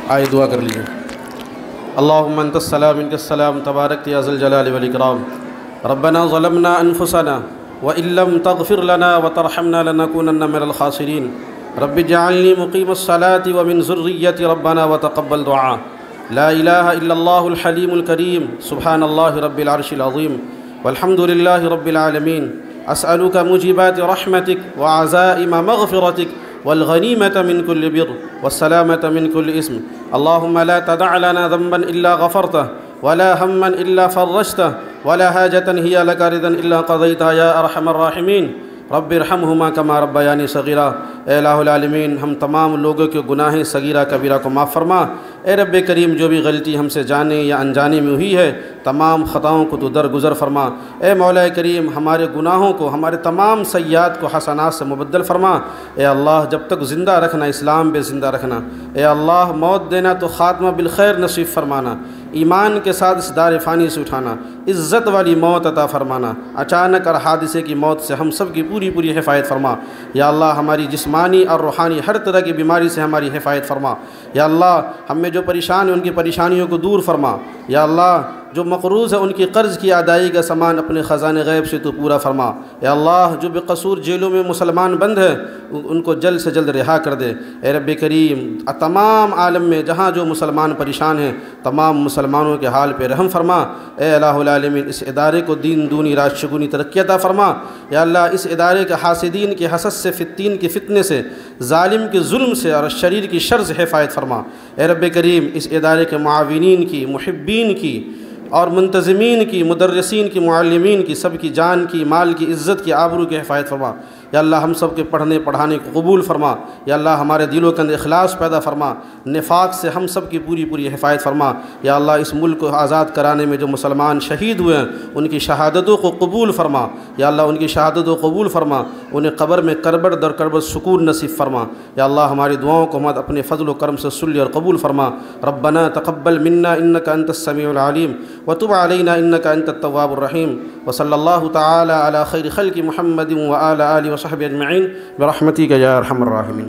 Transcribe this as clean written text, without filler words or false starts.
آئے دعا کر لیجیے۔ اللہم انت السلام منک السلام تبارکت یا ذی الجلال والاکرام۔ ربنا ظلمنا انفسنا وان لم تغفر لنا وترحمنا لنکونن من الخاسرین۔ رب اجعلنی مقیم الصلاۃ ومن ذریتی ربنا وتقبل دعاء۔ لا الہ الا اللہ الحلیم الکریم سبحان اللہ رب العرش العظیم والحمد للہ رب العالمین۔ اسألک موجبات رحمتک وعزائم مغفرتک والغنیمة من كل بر والسلامة من كل اسم۔ اللهم لا تدع لنا ذنبا إلا غفرته ولا هما إلا فرجته ولا حاجة هي لك رضا إلا قضيتها يا أرحم الراحمين۔ رب ارحمهما كما ربياني صغيرا۔ اے الہ العالمین ہم تمام لوگوں کے گناہ صغیرہ کبیرہ کو معاف فرما۔ اے رب کریم جو بھی غلطی ہم سے جانے یا انجانے میں ہوئی ہے تمام خطاؤں کو تو درگزر فرما۔ اے مولا کریم ہمارے گناہوں کو ہمارے تمام سیئات کو حسنات سے مبدل فرما۔ اے اللہ جب تک زندہ رکھنا اسلام پہ زندہ رکھنا۔ اے اللہ موت دینا تو خاتمہ بالخیر نصیب فرمانا۔ ایمان کے ساتھ اس دار فانی سے اٹھانا، عزت والی موت عطا فرمانا۔ اچانک اور حادثے کی موت سے ہم سب کی پوری حفاظت فرما۔ یا اللہ ہماری جسمانی اور روحانی ہر طرح کی بیماری سے ہماری حفاظت فرما۔ یا اللہ ہم میں جو پریشان ہیں ان کی پریشانیوں کو دور فرما۔ یا اللہ جو مقروض ہے ان کی قرض کی ادائیگی کا سامان اپنے خزانے غیب سے تو پورا فرما۔ یا اللہ جو بے قصور جیلوں میں مسلمان بند ہے ان کو جلد سے جلد رہا کر دے۔ اے رب کریم تمام عالم میں جہاں جو مسلمان پریشان ہیں تمام مسلمانوں کے حال پہ رحم فرما۔ اے الہ العالمین اس ادارے کو دین دونی رات شگونی ترقی عطا فرما۔ یا اللہ اس ادارے کے حاسدین کے حسد سے، فتین کے فتنے سے، ظالم کے ظلم سے اور شریر کی شر سے حفاظت فرما۔ اے رب کریم اس ادارے کے معاونین کی، محبین کی اور منتظمین کی، مدرسین کی، معلمین کی، سب کی جان کی، مال کی، عزت کی، آبرو کی حفاظت فرما۔ یا اللہ ہم سب کے پڑھنے پڑھانے کو قبول فرما۔ یا اللہ ہمارے دلوں کے اندر اخلاص پیدا فرما۔ نفاق سے ہم سب کی پوری حفاظت فرما۔ یا اللہ اس ملک کو آزاد کرانے میں جو مسلمان شہید ہوئے ہیں ان کی شہادتوں کو قبول فرما۔ یا اللہ ان کی شہادتوں کو قبول فرما، انہیں قبر میں کربت در کربت سکون نصیب فرما۔ یا اللہ ہماری دعاؤں کو ہم اپنے فضل و کرم سے سن اور قبول فرما۔ ربنا تقبل منا انک انت السمیع العلیم وتب علینا انک انت التواب الرحیم۔ وصلی اللہ تعالی علی خیر خلق محمد وآلہ آلہ وصحبہ اجمعین برحمتک یا ارحم الراحمین۔